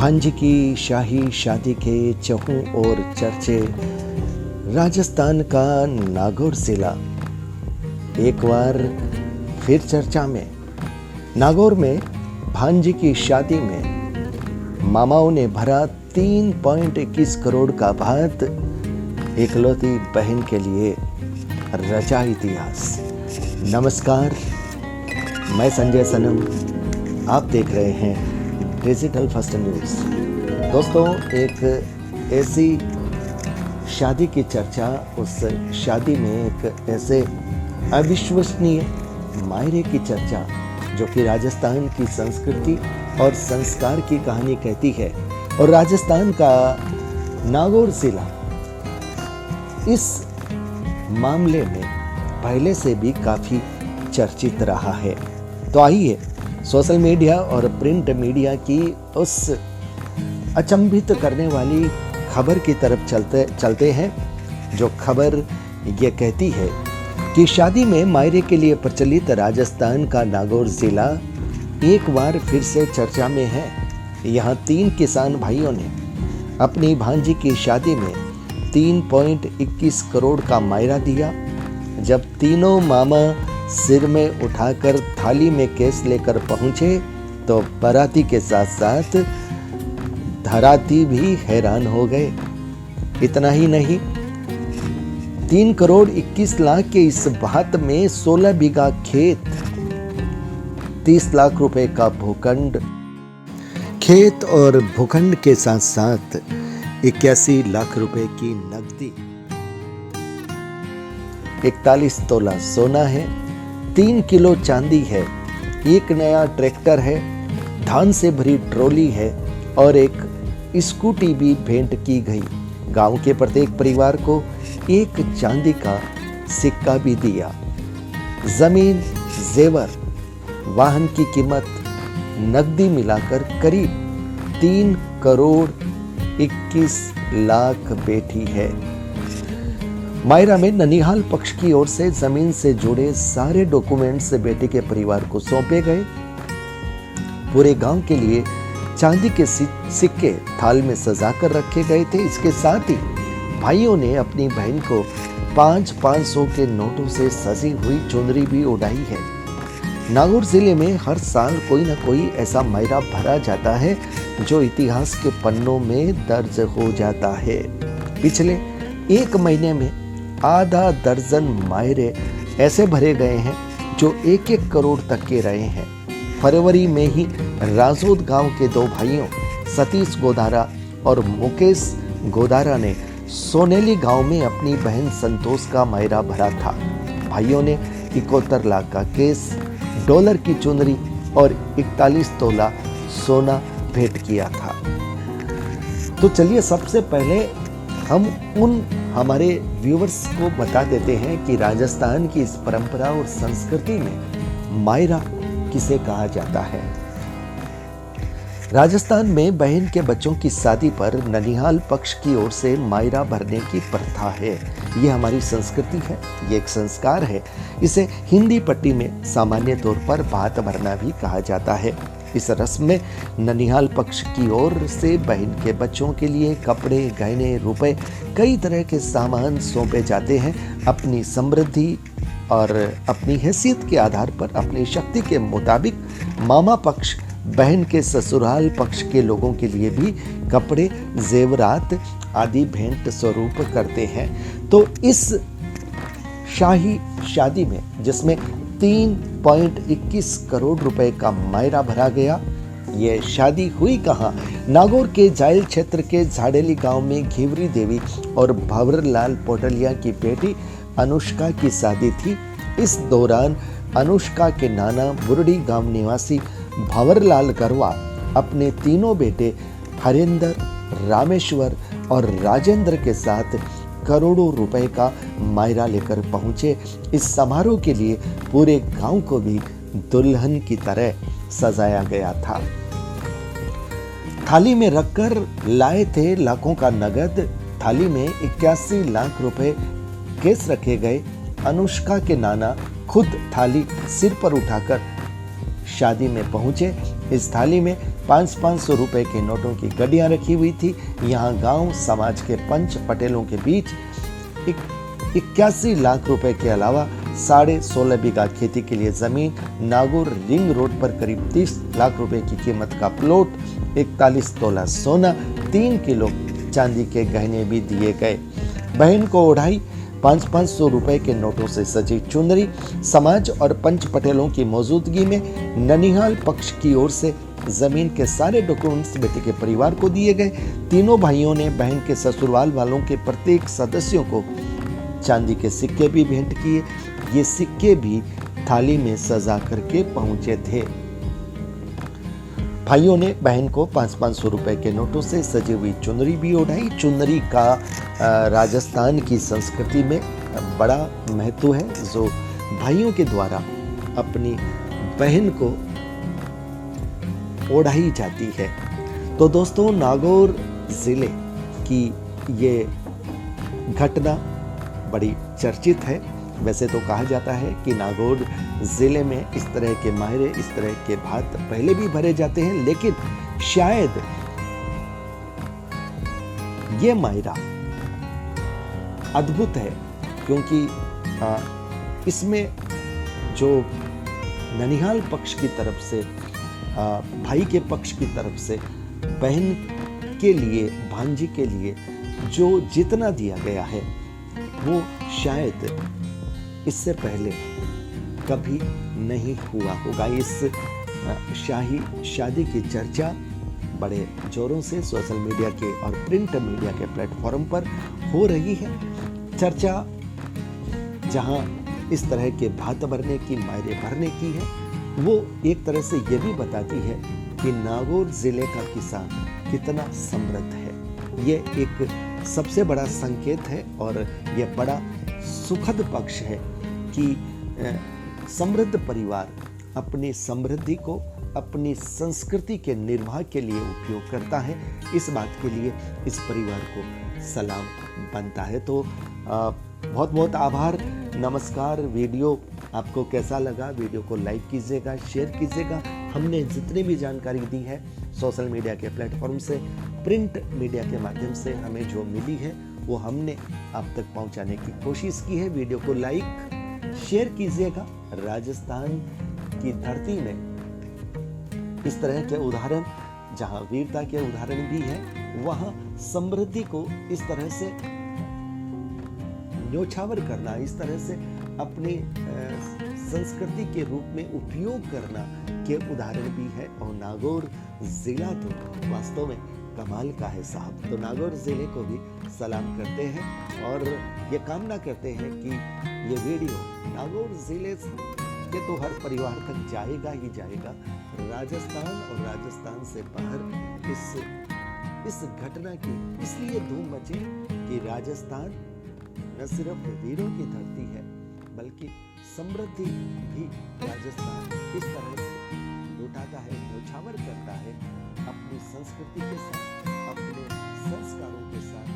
भांजी की शाही शादी के चहुं ओर चर्चे। राजस्थान का नागौर जिला एक बार फिर चर्चा में। नागौर में भांजी की शादी में मामाओं ने भरा 3.21 करोड़ का भात। इकलौती बहन के लिए रचा इतिहास। नमस्कार, मैं संजय सनम, आप देख रहे हैं डिजिटल फर्स्ट न्यूज़। दोस्तों, एक ऐसी शादी की चर्चा, उस शादी में एक ऐसे अविश्वसनीय मायरे की चर्चा जो कि राजस्थान की संस्कृति और संस्कार की कहानी कहती है। और राजस्थान का नागौर जिला इस मामले में पहले से भी काफ़ी चर्चित रहा है। तो आइए सोशल मीडिया और प्रिंट मीडिया की उस अचंभित करने वाली खबर की तरफ चलते हैं, जो खबर ये कहती है कि शादी में मायरे के लिए प्रचलित राजस्थान का नागौर जिला एक बार फिर से चर्चा में है। यहाँ 3 किसान भाइयों ने अपनी भांजी की शादी में 3.21 करोड़ का मायरा दिया। जब तीनों मामा सिर में उठाकर थाली में केस लेकर पहुंचे तो बाराती के साथ साथ धराती भी हैरान हो गए। इतना ही नहीं, 3 करोड़ 21 लाख के इस भात में 16 बीघा खेत, 30 लाख रुपए का भूखंड, खेत और भूखंड के साथ साथ 81 लाख रुपए की नकदी, 41 तोला सोना है, 3 किलो चांदी है, एक नया ट्रैक्टर है, धान से भरी ट्रॉली है और एक स्कूटी भी भेंट की गई। गांव के प्रत्येक परिवार को एक चांदी का सिक्का भी दिया। जमीन, जेवर, वाहन की कीमत, नकदी मिलाकर करीब 3 करोड़ 21 लाख बैठी है। मायरा में ननिहाल पक्ष की ओर से जमीन से जुड़े सारे डॉक्यूमेंट्स बेटे के परिवार को सौंपे गए। पूरे गांव के लिए चांदी के सिक्के थाल में सजाकर रखे गए थे। इसके साथ ही भाइयों ने अपनी बहन को 500 के नोटों से सजी हुई चुनरी भी उड़ाई है। नागौर जिले में हर साल कोई ना कोई ऐसा मायरा भरा जाता है जो इतिहास के पन्नों में दर्ज हो जाता है। पिछले 1 महीने में आधा दर्जन मायरे ऐसे भरे गए हैं जो 1-1 करोड़ तक के रहे हैं। फरवरी में ही राजोद गांव के 2 भाइयों सतीश गोदारा और मुकेश गोदारा ने सोनेली गांव में अपनी बहन संतोष का मायरा भरा था। भाइयों ने 71 लाख का केस, डॉलर की चुनरी और 41 तोला सोना भेंट किया था। तो चलिए सबसे पहले हम उन हमारे व्यूवर्स को बता देते हैं कि राजस्थान की इस परंपरा और संस्कृति में मायरा किसे कहा जाता है। राजस्थान में बहन के बच्चों की शादी पर ननिहाल पक्ष की ओर से मायरा भरने की प्रथा है। ये हमारी संस्कृति है, ये एक संस्कार है। इसे हिंदी पट्टी में सामान्य तौर पर भात भरना भी कहा जाता है। इस रस्म में ननिहाल पक्ष की ओर से बहन के बच्चों के लिए कपड़े, गहने, रुपए, कई तरह के सामान सौंपे जाते हैं। अपनी समृद्धि और अपनी हैसियत के आधार पर अपनी शक्ति के मुताबिक मामा पक्ष बहन के ससुराल पक्ष के लोगों के लिए भी कपड़े, जेवरात आदि भेंट स्वरूप करते हैं। तो इस शाही शादी में जिसमें 3.21 करोड़ रुपए का मायरा भरा गया, ये शादी हुई कहाँ? नागौर के जायल क्षेत्र के झाड़ेली गांव में घेवरी देवी और भंवरलाल पोटलिया की बेटी अनुष्का की शादी थी। इस दौरान अनुष्का के नाना बुरडी गांव निवासी भंवरलाल गरवा अपने तीनों बेटे हरेंद्र, रामेश्वर और राजेंद्र के साथ करोड़ों रुपए का मायरा लेकर पहुंचे। इस समारोह के लिए पूरे गांव को भी दुल्हन की तरह सजाया गया था। थाली में रखकर लाए थे लाखों का नगद। थाली में 81 लाख रुपए केस रखे गए। अनुष्का के नाना खुद थाली सिर पर उठाकर शादी में पहुंचे। इस थाली में 500 रुपए के नोटों की गड्डियां रखी हुई थी। यहाँ गांव समाज के पंच पटेलों के बीच 81 लाख रुपए के अलावा 16.5 बीघा खेती के लिए जमीन, नागौर रिंग रोड पर करीब 30 लाख रुपए की कीमत का प्लॉट, 41 तोला सोना, 3 किलो चांदी के गहने भी दिए गए। बहन को ओढ़ाई 500 रुपए के नोटों से सजी चुनरी। समाज और पंच पटेलों की मौजूदगी में ननिहाल पक्ष की ओर से जमीन के सारे डॉक्यूमेंट्स बेटे के परिवार को दिए गए। तीनों भाइयों ने बहन के ससुराल वालों के प्रत्येक सदस्यों को चांदी के सिक्के भी भेंट किए। ये सिक्के भी थाली में सजा करके पहुंचे थे। भाइयों ने बहन को 500 रुपए के नोटों से सजी हुई चुनरी भी ओढ़ाई। चुनरी का राजस्थान की संस्कृति में बड़ा महत्व है, जो भाइयों के द्वारा अपनी बहन को ओढ़ाई जाती है। तो दोस्तों, नागौर जिले की ये घटना बड़ी चर्चित है। वैसे तो कहा जाता है कि नागौर जिले में इस तरह के मायरे, इस तरह के भात पहले भी भरे जाते हैं, लेकिन शायद ये मायरा अद्भुत है, क्योंकि इसमें जो ननिहाल पक्ष की तरफ से, भाई के पक्ष की तरफ से बहन के लिए, भांजी के लिए जो जितना दिया गया है वो शायद इससे पहले कभी नहीं हुआ होगा। इस शाही शादी की चर्चा बड़े जोरों से सोशल मीडिया के और प्रिंट मीडिया के प्लेटफॉर्म पर हो रही है। चर्चा जहां इस तरह के भात भरने की, मायरे भरने की है, वो एक तरह से ये भी बताती है कि नागौर जिले का किसान कितना समृद्ध है। ये एक सबसे बड़ा संकेत है और यह बड़ा सुखद पक्ष है कि समृद्ध परिवार अपनी समृद्धि को अपनी संस्कृति के निर्वाह के लिए उपयोग करता है। इस बात के लिए इस परिवार को सलाम बनता है। तो बहुत बहुत आभार, नमस्कार। वीडियो आपको कैसा लगा? वीडियो को लाइक कीजिएगा, शेयर कीजिएगा। हमने जितनी भी जानकारी दी है सोशल मीडिया के प्लेटफॉर्म से, प्रिंट मीडिया के माध्यम से हमें जो मिली है वो हमने आप तक पहुंचाने की कोशिश की है। वीडियो को लाइक शेयर कीजिएगा। राजस्थान की धरती में इस तरह के उदाहरण, जहां वीरता के उदाहरण भी है, वहां समृद्धि को इस तरह से न्योछावर करना, इस तरह से अपनी संस्कृति के रूप में उपयोग करना के उदाहरण भी है। और नागौर जिला तो वास्तव में कमाल का है साहब। तो नागौर जिले को भी सलाम करते हैं और ये कामना करते हैं कि ये वीडियो नागौर जिले के तो हर परिवार तक जाएगा ही जाएगा। राजस्थान और राजस्थान से बाहर इस घटना की इसलिए धूम मची कि राजस्थान न सिर्फ वीरों की धरती है, बल्कि समृद्धि भी राजस्थान इस तरह से लुटाता है, न्योछावर करता है अपनी संस्कृति के साथ, अपने संस्कारों के साथ।